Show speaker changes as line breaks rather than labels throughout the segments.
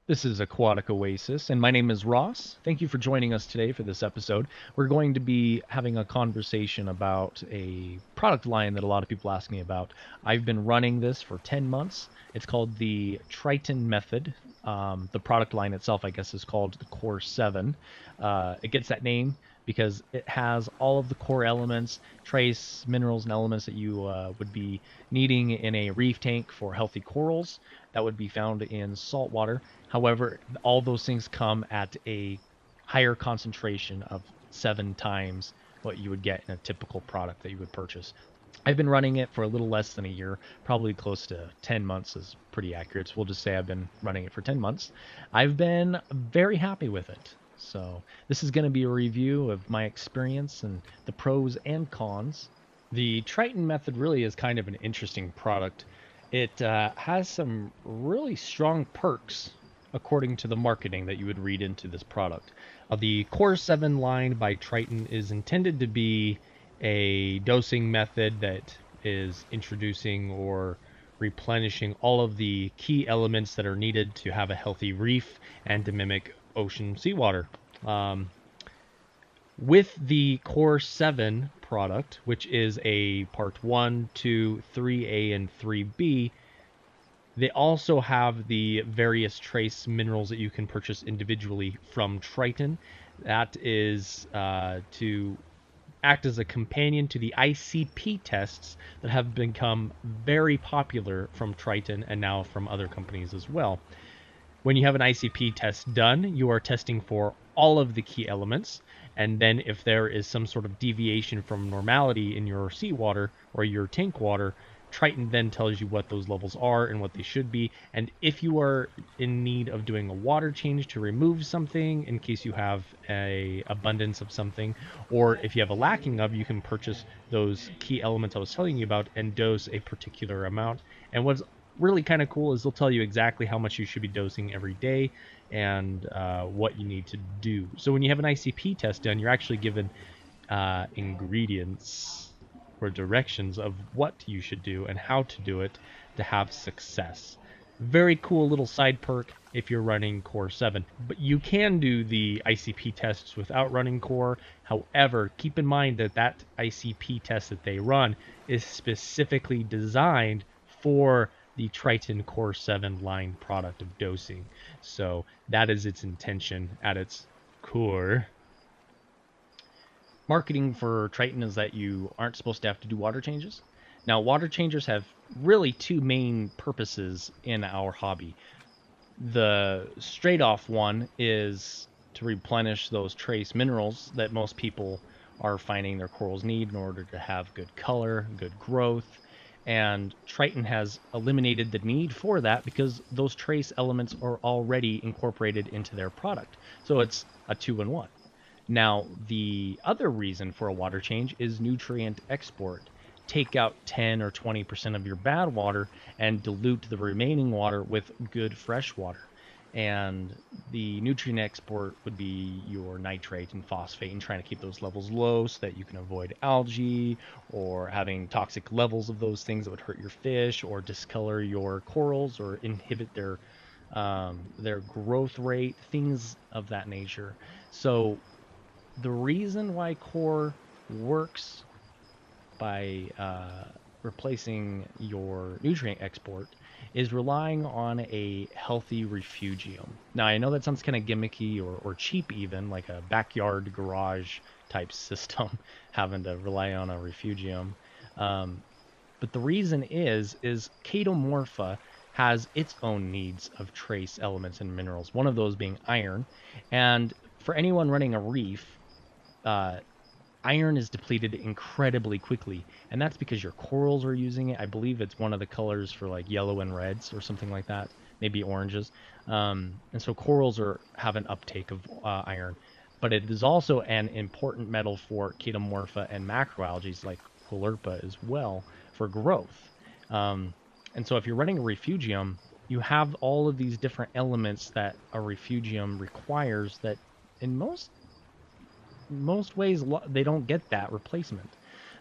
This is Aquatic Oasis, and my name is Ross. Thank you for joining us today for this episode. We're going to be having a conversation about a product line that a lot of people ask me about. I've been running this for 10 months. It's called the Triton Method. The product line itself, I guess, is called the Core 7. It gets that name because it has all of the core elements, trace minerals, and elements that you would be needing in a reef tank for healthy corals that would be found in salt water. However, all those things come at a higher concentration of 7 times what you would get in a typical product that you would purchase. I've been running it for a little less than a year, probably close to 10 months is pretty accurate. So we'll just say I've been running it for 10 months. I've been very happy with it. So this is going to be a review of my experience and the pros and cons. The Triton method really is kind of an interesting product. It has some really strong perks according to the marketing that you would read into this product. The Core 7 line by Triton is intended to be a dosing method that is introducing or replenishing all of the key elements that are needed to have a healthy reef and to mimic ocean seawater. Um, with the Core 7 product, which is a part 1, 2, 3A, and 3B, they also have the various trace minerals that you can purchase individually from Triton. That is to act as a companion to the ICP tests that have become very popular from Triton and now from other companies as well. When you have an ICP test done, you are testing for all of the key elements. And then if there is some sort of deviation from normality in your seawater or your tank water, Triton then tells you what those levels are and what they should be. And if you are in need of doing a water change to remove something in case you have a abundance of something, or if you have a lacking of, you can purchase those key elements I was telling you about and dose a particular amount. And what's really kind of cool is they'll tell you exactly how much you should be dosing every day and what you need to do. So when you have an ICP test done, you're actually given ingredients or directions of what you should do and how to do it to have success. Very cool little side perk if you're running Core 7. But you can do the ICP tests without running Core. However, keep in mind that that ICP test that they run is specifically designed for the Triton Core 7 line product of dosing. So that is its intention at its core. Marketing for Triton is that you aren't supposed to have to do water changes. Now, water changers have really two main purposes in our hobby. The straight off one is to replenish those trace minerals that most people are finding their corals need in order to have good color, good growth. And Triton has eliminated the need for that because those trace elements are already incorporated into their product. So it's a two-in-one. Now, the other reason for a water change is nutrient export. Take out 10 or 20% of your bad water and dilute the remaining water with good fresh water. And the nutrient export would be your nitrate and phosphate and trying to keep those levels low so that you can avoid algae or having toxic levels of those things that would hurt your fish or discolor your corals or inhibit their growth rate, things of that nature. So the reason why core works by replacing your nutrient export is relying on a healthy refugium. Now, I know that sounds kind of gimmicky or cheap, even like a backyard garage type system, having to rely on a refugium. Um, but the reason is Chaetomorpha has its own needs of trace elements and minerals, one of those being iron. And for anyone running a reef, uh, iron is depleted incredibly quickly, and that's because your corals are using it. I believe it's one of the colors for like yellow and reds or something like that, maybe oranges. And so corals have an uptake of iron, but it is also an important metal for chaetomorpha and macroalgae like Caulerpa as well for growth. Um, and so if you're running a refugium, you have all of these different elements that a refugium requires that in most ways they don't get that replacement.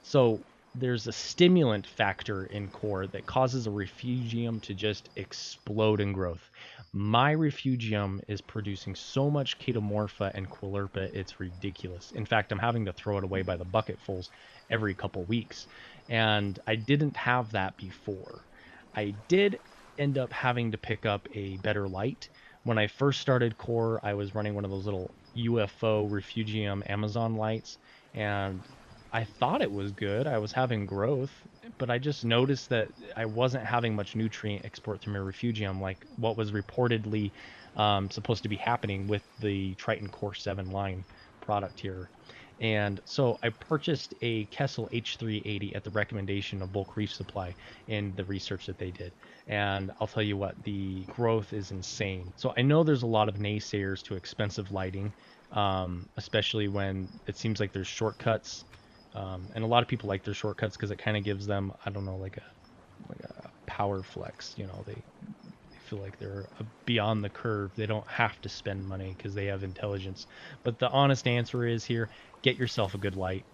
So there's a stimulant factor in core that causes a refugium to just explode in growth. My refugium is producing so much chaetomorpha and quilurpa, it's ridiculous. In fact, I'm having to throw it away by the bucketfuls every couple weeks. And I didn't have that before. I did end up having to pick up a better light. When I first started core, I was running one of those little UFO refugium Amazon lights, and I thought it was good. I was having growth, but I just noticed that I wasn't having much nutrient export through my refugium like what was reportedly supposed to be happening with the Triton Core 7 line product here. And so I purchased a Kessel H380 at the recommendation of Bulk Reef Supply in the research that they did. And I'll tell you what, the growth is insane. So I know there's a lot of naysayers to expensive lighting, especially when it seems like there's shortcuts. And a lot of people like their shortcuts because it kind of gives them, I don't know, like a power flex. You know, they feel like they're beyond the curve. They don't have to spend money because they have intelligence. But the honest answer is here, get yourself a good light.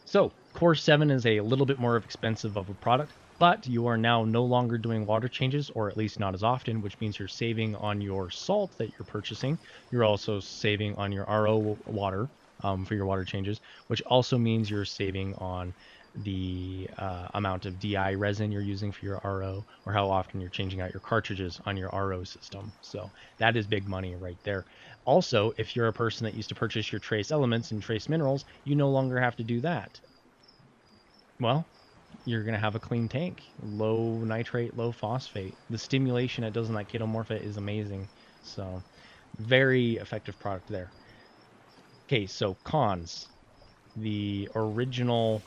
So Core 7 is a little bit more expensive of a product, but you are now no longer doing water changes, or at least not as often, which means you're saving on your salt that you're purchasing. You're also saving on your RO water for your water changes, which also means you're saving on the amount of DI resin you're using for your RO, or how often you're changing out your cartridges on your RO system. So that is big money right there. Also, if you're a person that used to purchase your trace elements and trace minerals, you no longer have to do that. Well, you're going to have a clean tank, low nitrate, low phosphate. The stimulation it does in that chaetomorpha is amazing. So very effective product there. Okay, so cons. The original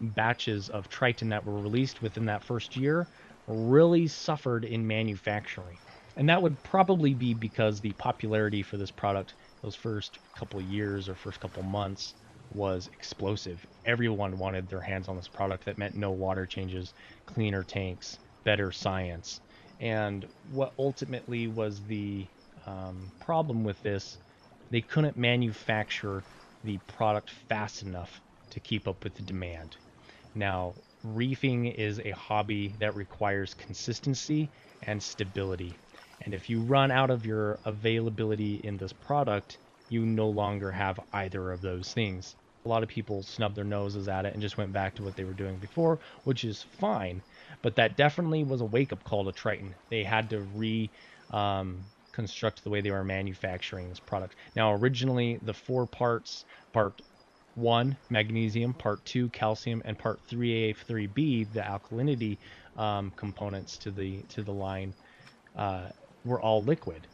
batches of Triton that were released within that first year really suffered in manufacturing. And that would probably be because the popularity for this product those first couple of years or first couple months was explosive. Everyone wanted their hands on this product. That meant no water changes, cleaner tanks, better science. And what ultimately was the problem with this, they couldn't manufacture the product fast enough to keep up with the demand. Now, reefing is a hobby that requires consistency and stability. And if you run out of your availability in this product, you no longer have either of those things. A lot of people snubbed their noses at it and just went back to what they were doing before, which is fine. But that definitely was a wake-up call to Triton. They had to construct the way they were manufacturing this product. Now, originally, the 4 parts, part 1, magnesium, part 2, calcium, and part 3A, 3B, the alkalinity components to the line, were all liquid.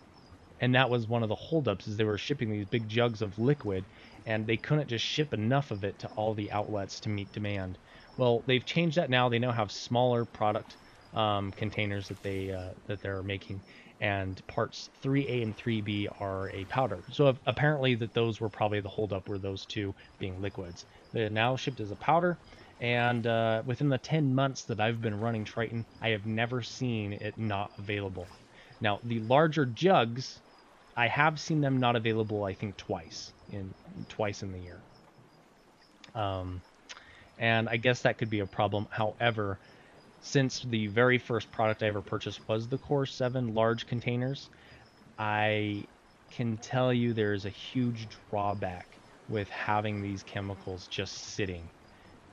And that was one of the holdups, is they were shipping these big jugs of liquid, and they couldn't just ship enough of it to all the outlets to meet demand. Well, they've changed that now. They now have smaller product containers that they're making, and parts 3A and 3B are a powder. So apparently that those were probably the holdup, were those two being liquids. They're now shipped as a powder, and within the 10 months that I've been running Triton, I have never seen it not available. Now, the larger jugs, I have seen them not available, I think twice in the year. And I guess that could be a problem. However, since the very first product I ever purchased was the Core 7 large containers, I can tell you there's a huge drawback with having these chemicals just sitting.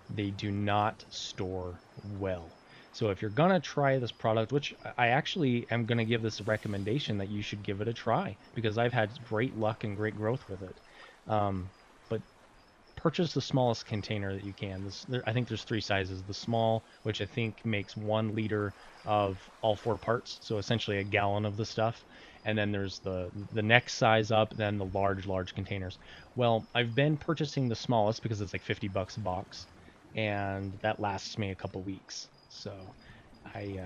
They do not store well. So if you're going to try this product, which I actually am going to give this a recommendation that you should give it a try, because I've had great luck and great growth with it. But purchase the smallest container that you can. I think there's 3 sizes. The small, which I think makes 1 liter of all 4 parts, so essentially a gallon of the stuff. And then there's the next size up, then the large containers. Well, I've been purchasing the smallest because it's like $50 a box, and that lasts me a couple weeks. So I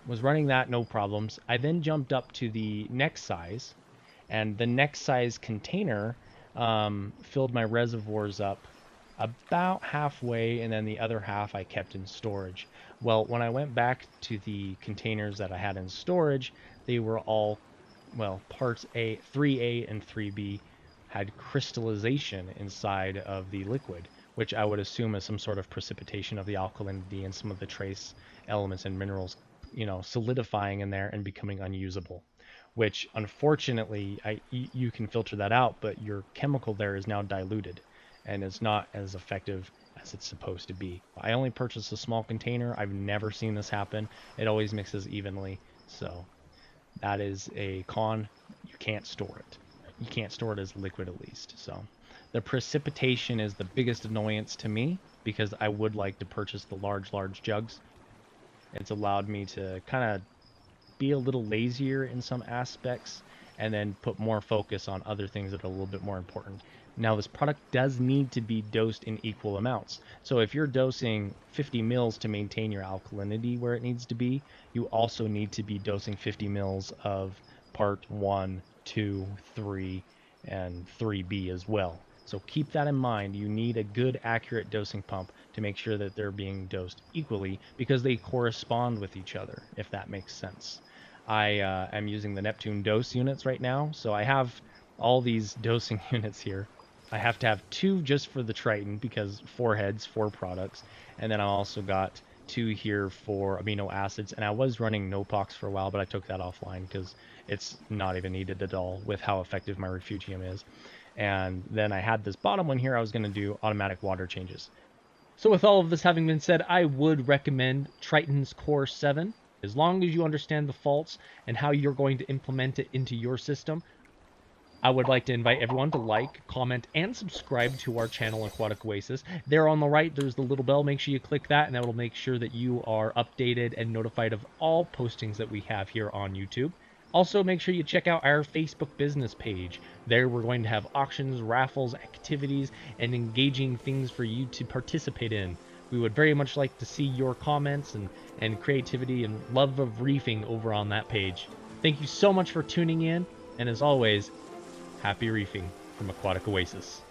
was running that, no problems. I then jumped up to the next size, and the next size container filled my reservoirs up about halfway, and then the other half I kept in storage. Well, when I went back to the containers that I had in storage, they were all, well, parts 3A and 3B had crystallization inside of the liquid, which I would assume is some sort of precipitation of the alkalinity and some of the trace elements and minerals solidifying in there and becoming unusable, which unfortunately you can filter that out, but your chemical there is now diluted and it's not as effective as it's supposed to be. I only purchased a small container. I've never seen this happen. It always mixes evenly. So that is a con. You can't store it. You can't store it as liquid, at least. So the precipitation is the biggest annoyance to me, because I would like to purchase the large jugs. It's allowed me to kind of be a little lazier in some aspects and then put more focus on other things that are a little bit more important. Now, this product does need to be dosed in equal amounts. So if you're dosing 50 mils to maintain your alkalinity where it needs to be, you also need to be dosing 50 mils of part 1, 2, 3, and 3B as well. So keep that in mind. You need a good, accurate dosing pump to make sure that they're being dosed equally, because they correspond with each other, if that makes sense. I am using the Neptune dose units right now, so I have all these dosing units here. I have to have 2 just for the Triton, because 4 heads, 4 products, and then I also got 2 here for amino acids, and I was running Nopox for a while, but I took that offline because it's not even needed at all with how effective my refugium is. And then I had this bottom one here. I was going to do automatic water changes. So with all of this having been said, I would recommend Triton's Core 7. As long as you understand the faults and how you're going to implement it into your system, I would like to invite everyone to like, comment, and subscribe to our channel, Aquatic Oasis. There on the right, there's the little bell. Make sure you click that, and that will make sure that you are updated and notified of all postings that we have here on YouTube. Also, make sure you check out our Facebook business page. There we're going to have auctions, raffles, activities, and engaging things for you to participate in. We would very much like to see your comments and creativity and love of reefing over on that page. Thank you so much for tuning in, and as always, happy reefing from Aquatic Oasis.